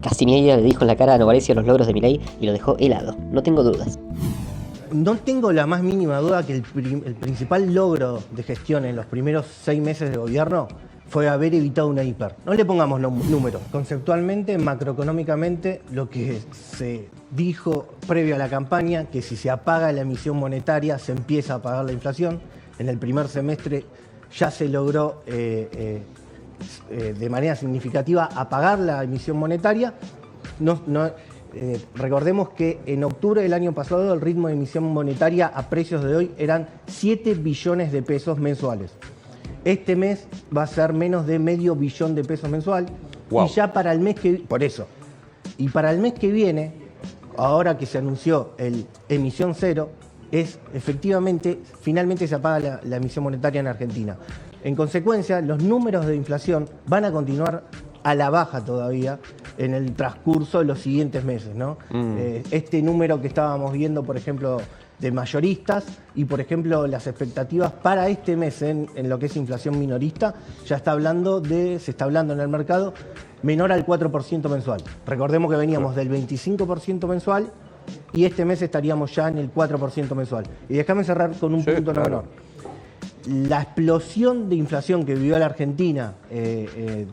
Castiñeira le dijo en la cara a Novarecio los logros de Milei y lo dejó helado. No tengo dudas. No tengo la más mínima duda que el principal logro de gestión en los primeros 6 meses de gobierno fue haber evitado una hiper. No le pongamos números. Conceptualmente, macroeconómicamente, lo que se dijo previo a la campaña, que si se apaga la emisión monetaria, se empieza a apagar la inflación. En el primer semestre ya se logró de manera significativa apagar la emisión monetaria. Recordemos que en octubre del año pasado el ritmo de emisión monetaria a precios de hoy eran 7 billones de pesos mensuales. Este mes va a ser menos de medio billón de pesos mensual. Wow. Y ya para el mes que... Por eso. Y para el mes que viene, ahora que se anunció el emisión cero, efectivamente, finalmente se apaga la emisión monetaria en Argentina. En consecuencia, los números de inflación van a continuar a la baja todavía en el transcurso de los siguientes meses, ¿no? Este número que estábamos viendo, por ejemplo, de mayoristas y, por ejemplo, las expectativas para este mes en lo que es inflación minorista, ya se está hablando en el mercado menor al 4% mensual. Recordemos que veníamos del 25% mensual y este mes estaríamos ya en el 4% mensual. Y déjame cerrar con un punto no menor. La explosión de inflación que vivió la Argentina en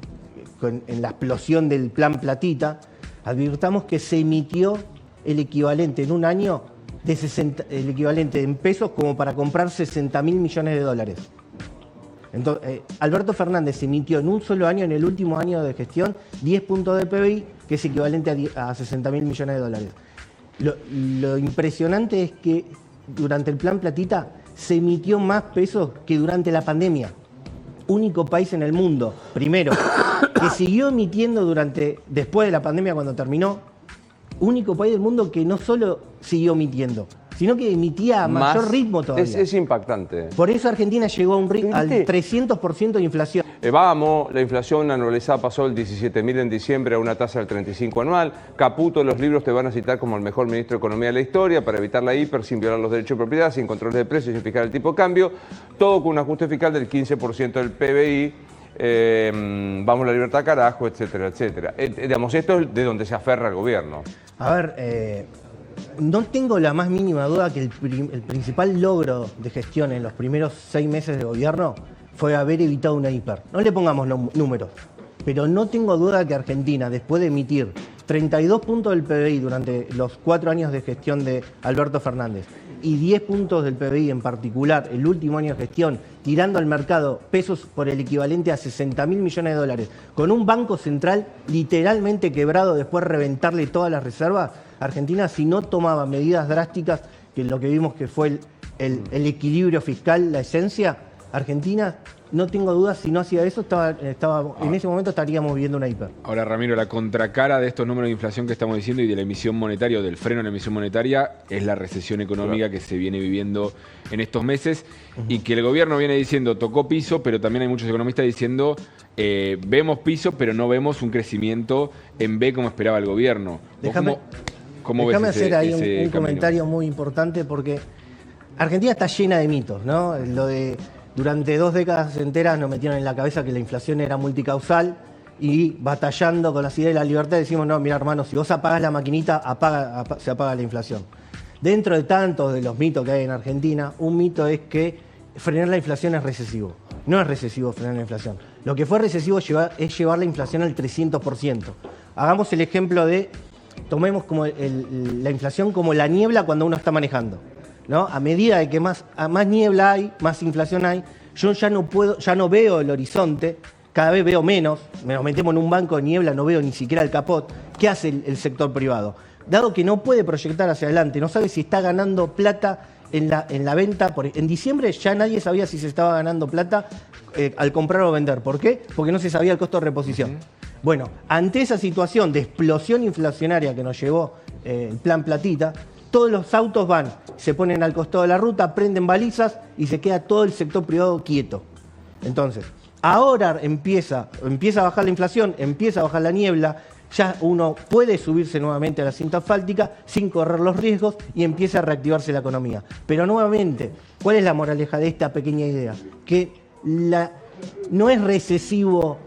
la explosión del plan Platita, advirtamos que se emitió el equivalente en un año el equivalente en pesos como para comprar 60.000 millones de dólares. Entonces, Alberto Fernández emitió en un solo año, en el último año de gestión, 10 puntos de PBI, que es equivalente a 60.000 millones de dólares. Lo impresionante es que durante el plan Platita se emitió más pesos que durante la pandemia. Único país en el mundo, primero, que siguió emitiendo después de la pandemia cuando terminó, único país del mundo que no solo siguió emitiendo, sino que emitía a mayor ritmo todavía. Es impactante. Por eso Argentina llegó al 300% de inflación. La inflación anualizada pasó del 17.000 en diciembre a una tasa del 35 anual. Caputo, los libros te van a citar como el mejor ministro de Economía de la historia para evitar la hiper, sin violar los derechos de propiedad, sin controles de precios, sin fijar el tipo de cambio. Todo con un ajuste fiscal del 15% del PBI. Vamos a la libertad carajo, etcétera, etcétera. Digamos, esto es de donde se aferra el gobierno. A ver, no tengo la más mínima duda que el principal logro de gestión en los primeros 6 meses de gobierno fue haber evitado una hiper. No le pongamos números, pero no tengo duda que Argentina, después de emitir 32 puntos del PBI durante los 4 años de gestión de Alberto Fernández y 10 puntos del PBI en particular, el último año de gestión, tirando al mercado pesos por el equivalente a 60.000 millones de dólares, con un banco central literalmente quebrado después de reventarle todas las reservas, Argentina, si no tomaba medidas drásticas, que lo que vimos que fue el equilibrio fiscal, la esencia, Argentina, no tengo dudas, si no hacía eso, en ese momento estaríamos viviendo una hiper. Ahora, Ramiro, la contracara de estos números de inflación que estamos diciendo y de la emisión monetaria o del freno a la emisión monetaria es la recesión económica que se viene viviendo en estos meses y que el gobierno viene diciendo tocó piso, pero también hay muchos economistas diciendo vemos piso, pero no vemos un crecimiento en B como esperaba el gobierno. Déjame hacer ahí un comentario muy importante porque Argentina está llena de mitos, ¿no? Durante 2 décadas enteras nos metieron en la cabeza que la inflación era multicausal y batallando con las ideas de la libertad decimos, no, mira hermano, si vos apagás la maquinita, se apaga la inflación. Dentro de tantos de los mitos que hay en Argentina, un mito es que frenar la inflación es recesivo. No es recesivo frenar la inflación. Lo que fue recesivo es llevar la inflación al 300%. Hagamos el ejemplo tomemos como la inflación como la niebla cuando uno está manejando, ¿no? A medida de que más niebla hay, más inflación hay, yo ya no veo el horizonte, cada vez veo menos, nos metemos en un banco de niebla, no veo ni siquiera el capot. ¿Qué hace el sector privado? Dado que no puede proyectar hacia adelante, no sabe si está ganando plata en la venta. En diciembre ya nadie sabía si se estaba ganando plata al comprar o vender. ¿Por qué? Porque no se sabía el costo de reposición. Bueno, ante esa situación de explosión inflacionaria que nos llevó el plan Platita, todos los autos se ponen al costado de la ruta, prenden balizas y se queda todo el sector privado quieto. Entonces, ahora empieza a bajar la inflación, empieza a bajar la niebla, ya uno puede subirse nuevamente a la cinta asfáltica sin correr los riesgos y empieza a reactivarse la economía. Pero nuevamente, ¿cuál es la moraleja de esta pequeña idea? Que no es recesivo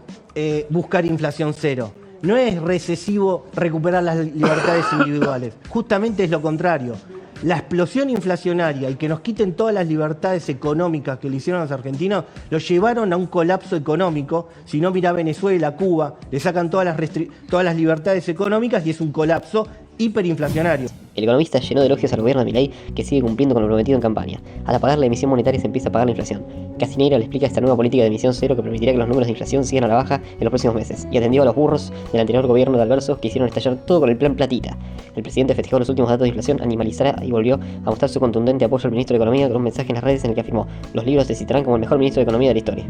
buscar inflación cero. No es recesivo recuperar las libertades individuales. Justamente es lo contrario. La explosión inflacionaria y que nos quiten todas las libertades económicas que le hicieron a los argentinos, los llevaron a un colapso económico. Si no, mira Venezuela, Cuba, le sacan todas las libertades económicas y es un colapso hiperinflacionario. El economista llenó de elogios al gobierno de Milei, que sigue cumpliendo con lo prometido en campaña. Al apagar la emisión monetaria se empieza a pagar la inflación. Castineira le explica esta nueva política de emisión cero que permitirá que los números de inflación sigan a la baja en los próximos meses, y atendió a los burros del anterior gobierno de Alberto que hicieron estallar todo con el plan Platita. El presidente festejó los últimos datos de inflación, animalizará y volvió a mostrar su contundente apoyo al ministro de Economía con un mensaje en las redes en el que afirmó: los libros te citarán como el mejor ministro de Economía de la historia.